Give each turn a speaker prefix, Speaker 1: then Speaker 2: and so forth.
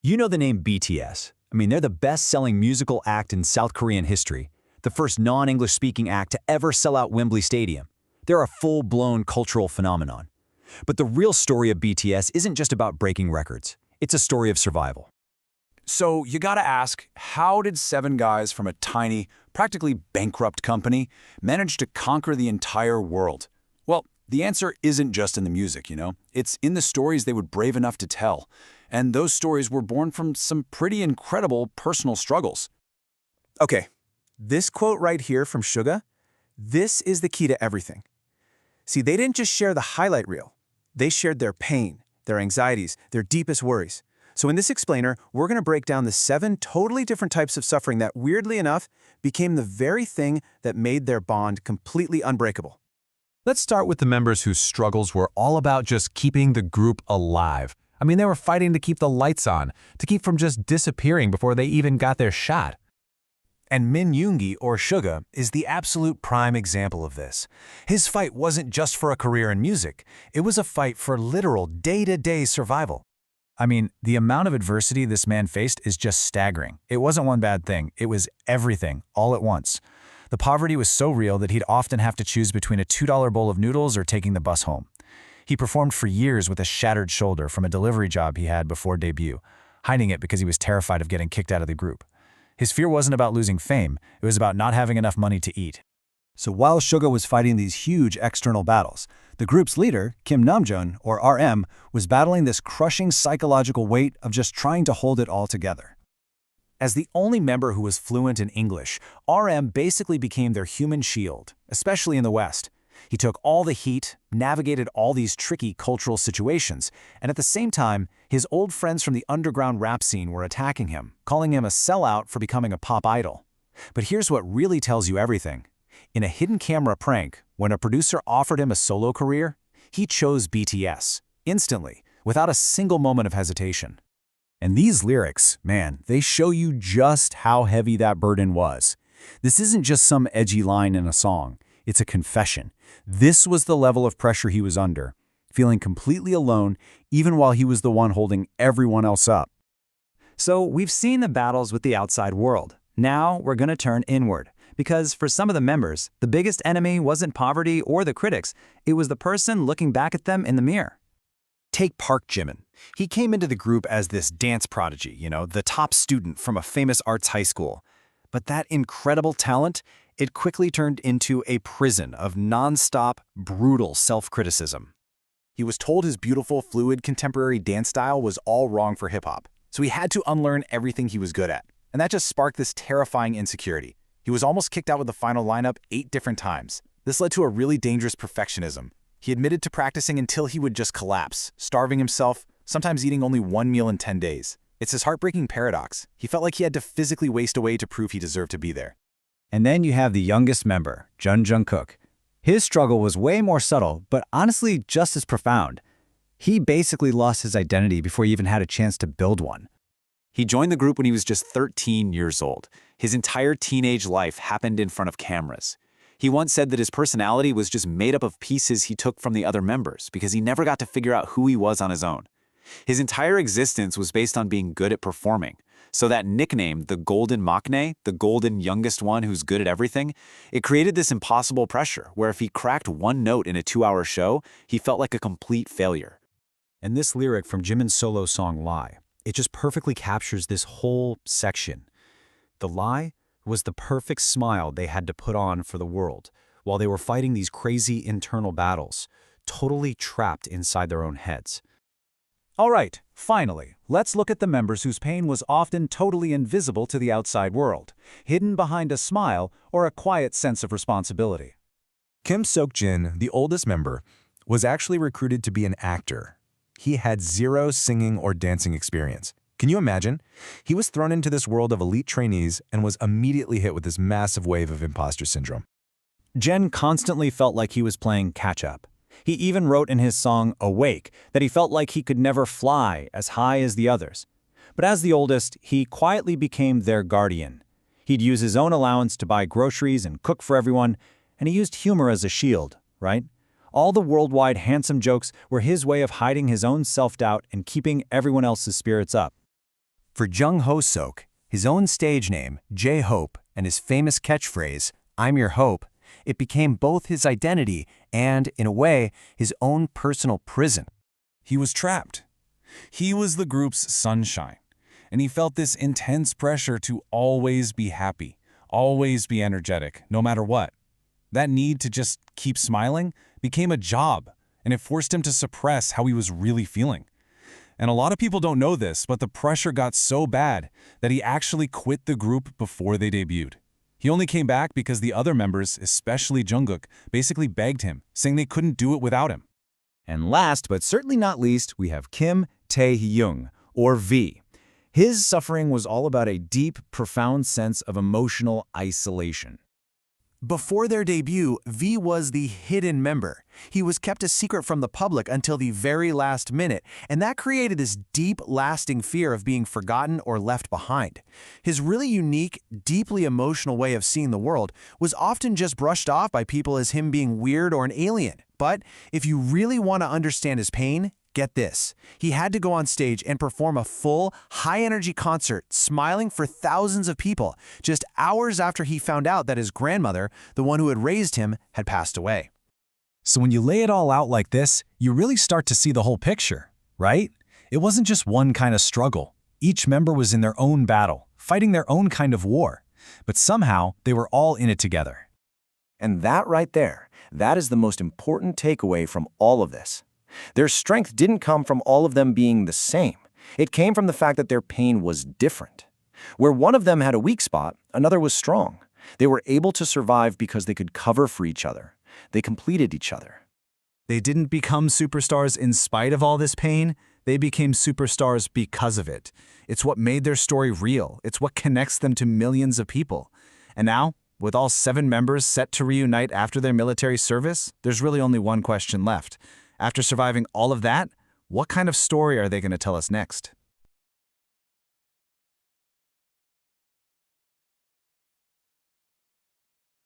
Speaker 1: You know the name BTS. I mean, they're the best-selling musical act in South Korean history, the first non-English speaking act to ever sell out Wembley Stadium. They're a full-blown cultural phenomenon. But the real story of BTS isn't just about breaking records. It's a story of survival.
Speaker 2: So you gotta ask, how did seven guys from a tiny, practically bankrupt company manage to conquer the entire world? Well, the answer isn't just in the music, It's in the stories they were brave enough to tell. And those stories were born from some pretty incredible personal struggles.
Speaker 3: Okay, this quote right here from Suga, this is the key to everything. See, they didn't just share the highlight reel. They shared their pain, their anxieties, their deepest worries. So in this explainer, we're going to break down the 7 totally different types of suffering that, weirdly enough, became the very thing that made their bond completely unbreakable.
Speaker 4: Let's start with the members whose struggles were all about just keeping the group alive. I mean, they were fighting to keep the lights on, to keep from just disappearing before they even got their shot.
Speaker 5: And Yoongi, or Suga, is the absolute prime example of this. His fight wasn't just for a career in music, it was a fight for literal day-to-day survival. I mean, the amount of adversity this man faced is just staggering. It wasn't one bad thing, it was everything, all at once. The poverty was so real that he'd often have to choose between a $2 bowl of noodles or taking the bus home. He performed for years with a shattered shoulder from a delivery job he had before debut, hiding it because he was terrified of getting kicked out of the group. His fear wasn't about losing fame, it was about not having enough money to eat.
Speaker 6: So while Suga was fighting these huge external battles, the group's leader, Namjoon, or RM, was battling this crushing psychological weight of just trying to hold it all together.
Speaker 5: As the only member who was fluent in English, RM basically became their human shield, especially in the West. He took all the heat, navigated all these tricky cultural situations, and at the same time, his old friends from the underground rap scene were attacking him, calling him a sellout for becoming a pop idol. But here's what really tells you everything. In a hidden camera prank, when a producer offered him a solo career, he chose BTS, instantly, without a single moment of hesitation.
Speaker 6: And these lyrics, man, they show you just how heavy that burden was. This isn't just some edgy line in a song. It's a confession. This was the level of pressure he was under, feeling completely alone even while he was the one holding everyone else up.
Speaker 1: So we've seen the battles with the outside world. Now we're going to turn inward. Because for some of the members, the biggest enemy wasn't poverty or the critics. It was the person looking back at them in the mirror.
Speaker 3: Take Park Jimin. He came into the group as this dance prodigy, the top student from a famous arts high school. But that incredible talent, it quickly turned into a prison of non-stop, brutal self-criticism. He was told his beautiful, fluid, contemporary dance style was all wrong for hip-hop, so he had to unlearn everything he was good at. And that just sparked this terrifying insecurity. He was almost kicked out with the final lineup 8 different times. This led to a really dangerous perfectionism. He admitted to practicing until he would just collapse, starving himself, sometimes eating only 1 meal in 10 days. It's this heartbreaking paradox. He felt like he had to physically waste away to prove he deserved to be there.
Speaker 6: And then you have the youngest member, Jungkook. His struggle was way more subtle, but honestly just as profound. He basically lost his identity before he even had a chance to build one.
Speaker 2: He joined the group when he was just 13 years old. His entire teenage life happened in front of cameras. He once said that his personality was just made up of pieces he took from the other members because he never got to figure out who he was on his own. His entire existence was based on being good at performing. So that nickname, the Golden Maknae, the golden youngest one who's good at everything, it created this impossible pressure where if he cracked one note in a 2-hour show, he felt like a complete failure.
Speaker 6: And this lyric from Jimin's solo song Lie, it just perfectly captures this whole section. The lie was the perfect smile they had to put on for the world while they were fighting these crazy internal battles, totally trapped inside their own heads.
Speaker 3: All right, finally, let's look at the members whose pain was often totally invisible to the outside world, hidden behind a smile or a quiet sense of responsibility.
Speaker 4: Kim Seok-jin, the oldest member, was actually recruited to be an actor. He had 0 singing or dancing experience. Can you imagine? He was thrown into this world of elite trainees and was immediately hit with this massive wave of imposter syndrome.
Speaker 1: Jen constantly felt like he was playing catch-up. He even wrote in his song Awake that he felt like he could never fly as high as the others. But as the oldest, he quietly became their guardian. He'd use his own allowance to buy groceries and cook for everyone, and he used humor as a shield, right? All the worldwide handsome jokes were his way of hiding his own self-doubt and keeping everyone else's spirits up.
Speaker 6: For Jung Ho-seok, his own stage name, J-Hope, and his famous catchphrase, "I'm your hope," it became both his identity and, in a way, his own personal prison.
Speaker 5: He was trapped. He was the group's sunshine, and he felt this intense pressure to always be happy, always be energetic, no matter what. That need to just keep smiling became a job, and it forced him to suppress how he was really feeling. And a lot of people don't know this, but the pressure got so bad that he actually quit the group before they debuted. He only came back because the other members, especially Jungkook, basically begged him, saying they couldn't do it without him.
Speaker 1: And last, but certainly not least, we have Kim Tae-hyung, or V. His suffering was all about a deep, profound sense of emotional isolation.
Speaker 6: Before their debut, V was the hidden member. He was kept a secret from the public until the very last minute, and that created this deep, lasting fear of being forgotten or left behind. His really unique, deeply emotional way of seeing the world was often just brushed off by people as him being weird or an alien. But if you really want to understand his pain, get this. He had to go on stage and perform a full, high-energy concert, smiling for thousands of people, just hours after he found out that his grandmother, the one who had raised him, had passed away.
Speaker 5: So when you lay it all out like this, you really start to see the whole picture, right? It wasn't just one kind of struggle. Each member was in their own battle, fighting their own kind of war. But somehow, they were all in it together.
Speaker 1: And that right there, that is the most important takeaway from all of this. Their strength didn't come from all of them being the same. It came from the fact that their pain was different. Where one of them had a weak spot, another was strong. They were able to survive because they could cover for each other. They completed each other.
Speaker 6: They didn't become superstars in spite of all this pain. They became superstars because of it. It's what made their story real. It's what connects them to millions of people. And now, with all 7 members set to reunite after their military service, there's really only one question left. After surviving all of that, what kind of story are they going to tell us next?